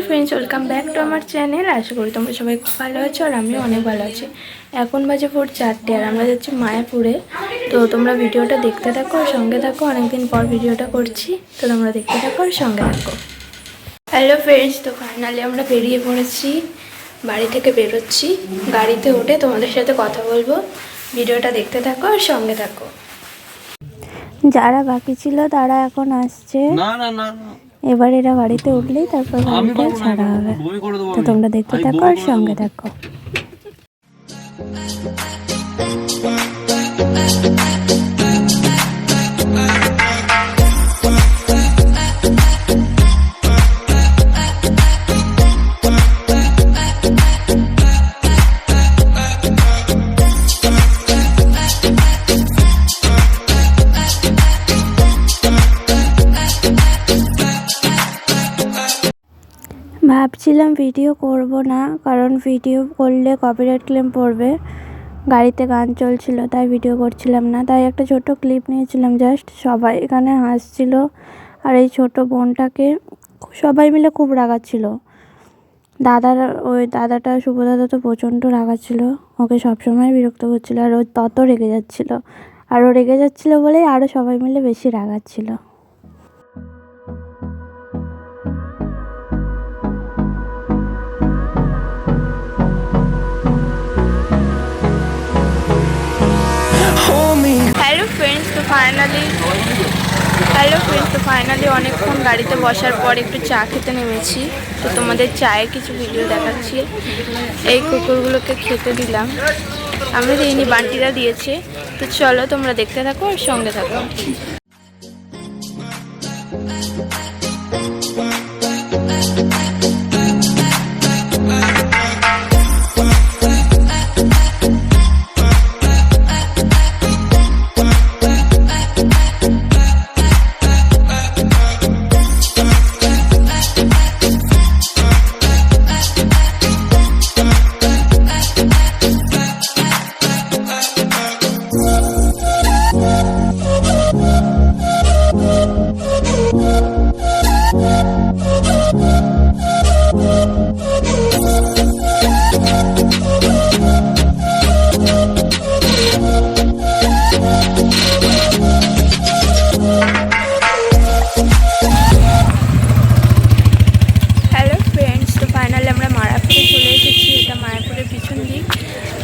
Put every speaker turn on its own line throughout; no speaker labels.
Friends, welcome back to আমার channel. আশা করি তোমরা সবাই খুব ভালো আছো আর আমিও অনেক ভালো আছি। এখন বাজে ভোর 4টে আর আমরা যাচ্ছি মায়াপুরে। তো তোমরা ভিডিওটা দেখতে থাকো আর সঙ্গে থাকো। অনেকদিন পর ভিডিওটা করছি, তো তোমরা দেখতে থাকো আর সঙ্গে থাকো। হ্যালো ফ্রেন্ডস, তো ফাইনালি আমরা বেরিয়ে পড়েছি, বাড়ি থেকে বেরোচ্ছি। গাড়িতে উঠে তোমাদের সাথে কথা বলবো। ভিডিওটা দেখতে থাকো আর সঙ্গে থাকো। যারা বাকি ছিল তারা এখন আসছে। এবার এরা গাড়িতে উঠলেই তারপর গাড়িটা ছাড়া হবে। তো তোমরা দেখতে থাকো আর সঙ্গে থাকো। ভাবছিলাম ভিডিও করব না, কারণ ভিডিও করলে কপিরাইট ক্লেম পড়বে। গাড়িতে গান চলছিল তাই ভিডিও করছিলাম না, তাই একটা ছোট ক্লিপ নিয়েছিলাম জাস্ট। সবাই এখানে হাসছিল আর এই ছোট বোনটাকে সবাই মিলে খুব রাগাচ্ছিল। ওই দাদাটা শুভ দাদা তো প্রচণ্ড রাগাচ্ছিল, ওকে সবসময় বিরক্ত করছিল আর ও তত রেগে যাচ্ছিল। আর ও রেগে যাচ্ছিলো বলেই আরও সবাই মিলে বেশি রাগাচ্ছিল। হ্যালো ফ্রেন্ডস, তো ফাইনালি অনেকক্ষণ গাড়িতে বসার পর একটু চা খেতে নেমেছি। তো তোমাদের চায়ের কিছু ভিডিও দেখাচ্ছি। এই কুকুরগুলোকে খেতে দিলাম, আমি দিইনি, বান্টিরা দিয়েছে। তো চলো তোমরা দেখতে থাকো আর সঙ্গে থাকো।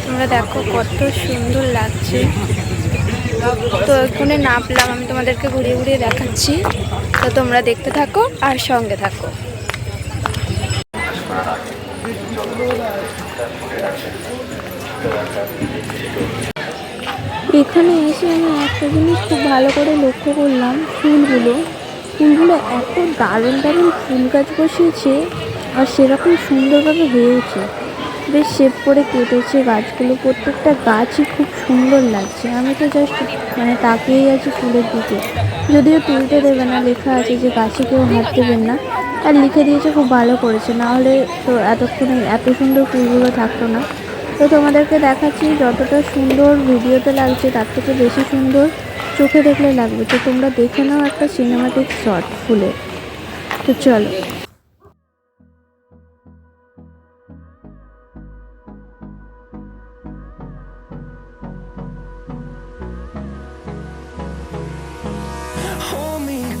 তোমরা দেখো কত সুন্দর লাগছে। তো এখানে নামলাম, আমি তোমাদেরকে ঘুরিয়ে ঘুরিয়ে দেখাচ্ছি। তো তোমরা দেখতে থাকো আর সঙ্গে থাকো। এখানে এসে আমি একটা জিনিস খুব ভালো করে লক্ষ্য করলাম, ফুলগুলো এত দারুণ দারুণ ফুল গাছ বসিয়েছে আর সেরকম সুন্দরভাবে হয়েছে। বেশ শেপ করে কেটেছে গাছগুলো, প্রত্যেকটা গাছই খুব সুন্দর লাগছে। আমি তো জাস্ট তাকিয়েই আছি ফুলের দিকে। যদিও তুলতে দেবে না, লেখা আছে যে গাছে কেউ হাত দেবেন না, আর লিখে দিয়েছে, খুব ভালো করেছে, নাহলে তো এতক্ষণে এত সুন্দর ফুলগুলো থাকতো না। তো তোমাদেরকে দেখাচ্ছি, যতটা সুন্দর ভিডিওতে লাগছে তার থেকে বেশি সুন্দর চোখে দেখলে লাগবে। তো তোমরা দেখে নাও একটা সিনেমাটিক শট ফুলে। তো চলো।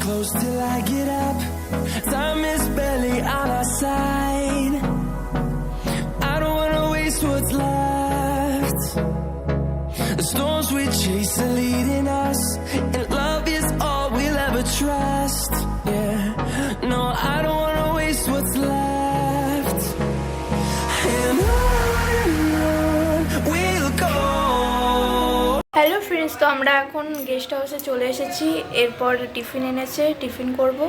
Close till I get up. Time is barely on our side. I don't wanna waste what's left. The storms we chase are leading us, and love is all we'll ever trust. Yeah, no, I don't wanna waste what's left. And on we'll go.
Hello friends, তো আমরা এখন guest হাউসে চলে এসেছি। এরপর tiffin এনেছে, tiffin করব।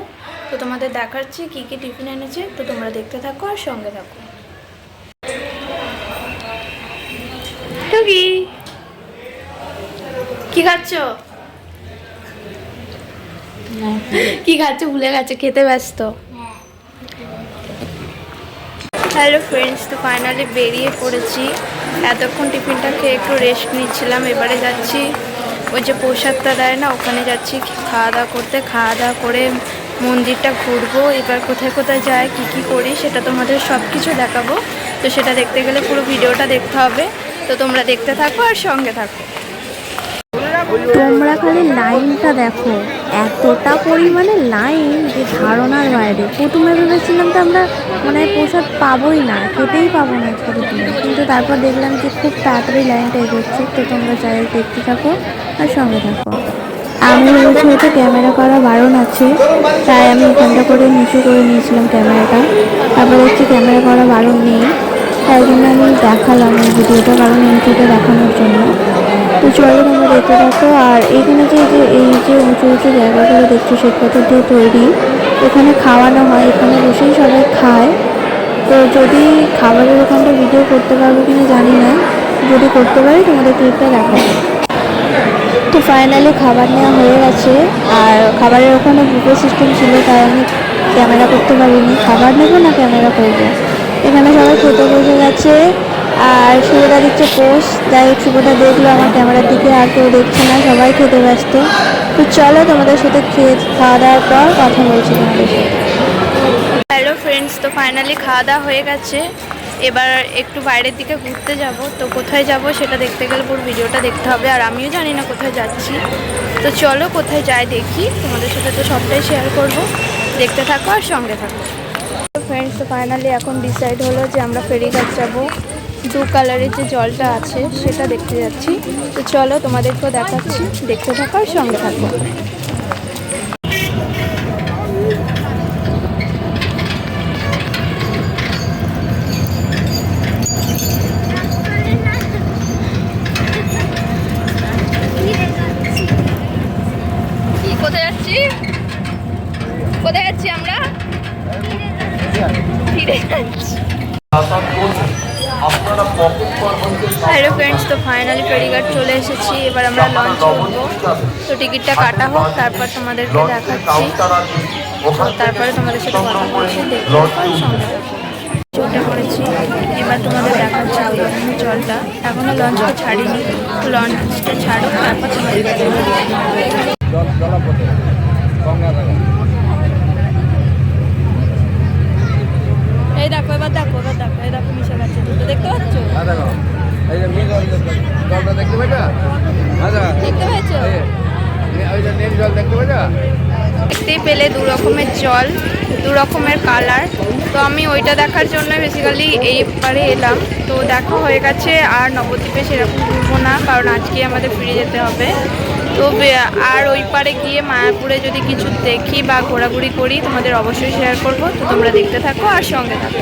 তো তোমাদের দেখাচ্ছি কী কী টিফিন এনেছে। তো তোমরা দেখতে থাকো আর সঙ্গে থাকো। কি খাচ্ছ? কি খাচ্ছ ভুলে গেছে, খেতে ব্যস্ত। হ্যালো ফ্রেন্ডস, তো ফাইনালি বেরিয়ে পড়েছি। এতক্ষণ টিফিনটা খেয়ে একটু রেস্ট নিচ্ছিলাম। এবারে যাচ্ছি ওই যে প্রসাদটা দেয় না, ওখানে যাচ্ছি খাওয়া দাওয়া করতে। খাওয়া দাওয়া করে মন্দিরটা ঘুরবো। এবার কোথায় কোথায় যায়, কি কি করি সেটা তোমাদের সব কিছু দেখাবো। তো সেটা দেখতে গেলে পুরো ভিডিওটা দেখতে হবে। তো তোমরা দেখতে থাকো আর সঙ্গে থাকো। তোমরা খালি লাইনটা দেখো, এতটা পরিমাণে লাইন যে ধারণার বাইরে। প্রথমে ভেবেছিলাম তো আমরা মানে প্রসাদ পাবোই না, খেতেই পাবো না আজকে দুপুরে, কিন্তু তারপর দেখলাম যে খুব তাড়াতাড়ি লাইনটা এগোচ্ছে। তো তোমরা চাই দেখতে থাকো আর সঙ্গে থাকো। আমি ভেবেছি হয়তো ক্যামেরা করা বারণ আছে, তাই আমি এখানটা করে নিচু করে নিয়েছিলাম ক্যামেরাটা। তারপর দেখছি ক্যামেরা করা বারণ নেই, তাই জন্য আমি দেখালাম এই ভিডিওটা, কারণ ইউটিউবে দেখানোর জন্য। তো চলো তোমরা দেখতে থাকো। আর এখানে এই যে উঁচু উঁচু জায়গাগুলো দেখছো শ্বেত পাথর দিয়ে তৈরি, এখানে খাওয়ানো হয়, এখানে বসেই সবাই খায়। তো যদি খাবারের ওখানটা ভিডিও করতে পারবো কিনা জানি না, যদি করতে পারি তোমাদের ক্লিপটা দেখাবো। তো ফাইনালি খাবার নেওয়া হয়ে গেছে, আর খাবারের ওখানে বুফে সিস্টেম ছিল, তাই আমি ক্যামেরা করতে পারিনি। খাবার নেবো না ক্যামেরা করবো। এখানে সবাই খেতে বসে গেছে, আর শুভদা দিচ্ছে পোস্ট। যাই হোক, শুভদা দেখলো আমার ক্যামেরার দিকে, আর কেউ দেখছে না, সবাই খেতে ব্যস্ত। তো চলো তোমাদের সাথে খাওয়া দাওয়ার পর কথা বলছি তোমাদের সাথে। হ্যালো ফ্রেন্ডস, তো ফাইনালি খাওয়া দাওয়া হয়ে গেছে। এবার একটু বাইরের দিকে ঘুরতে যাব। তো কোথায় যাব সেটা দেখতে গেলে পুরো ভিডিওটা দেখতে হবে, আর আমিও জানি না কোথায় যাচ্ছি। তো চলো কোথায় যাই দেখি, তোমাদের সাথে তো সবটাই শেয়ার করব। দেখতে থাকো আর সঙ্গে থাকো। ফ্রেন্ডস, তো ফাইনালি এখন ডিসাইড হলো যে আমরা ফেরিঘাট যাব। দু কালারের যে জলটা আছে সেটা দেখতে যাচ্ছি। তো চলো তোমাদেরকেও দেখাচ্ছি, দেখতে থাকো আর সঙ্গে থাকো। কোথায় যাচ্ছি, কোথায় যাচ্ছি আমরা? ফিরে যাচ্ছি। হ্যালো ফ্রেন্ডস, তো ফাইনালি ফেরিঘাট চলে এসেছি। এবার আমরা লঞ্চে উঠবো। তো টিকিটটা কাটা হোক, তারপর তোমাদেরকে দেখাচ্ছি। তারপরে তোমাদের সাথে কথা বলছি, দেখতে চলটা করেছি। এবার তোমাদের দেখাচ্ছি জলটা। এখনো লঞ্চটা ছাড়িনি, তো লঞ্চটা ছাড়ুক, তারপর তোমাদের এই দেখো, এবার দেখো, এবার দেখো, এই দেখো মিশে গেছে দুটো, দেখতে পাচ্ছ? দেখতেই পেলে দু রকমের জল, দু রকমের কালার। তো আমি ওইটা দেখার জন্য বেসিক্যালি এই পারে এলাম। তো দেখা হয়ে গেছে, আর নবদ্বীপে সেরকম ঘুরবো না, কারণ আজকে আমাদের ফিরে যেতে হবে। তো আর ওই পারে গিয়ে মায়াপুরে যদি কিছু দেখি বা ঘোরাঘুরি করি তোমাদের অবশ্যই শেয়ার করব। তো তোমরা দেখতে থাকো আর সঙ্গে থাকো।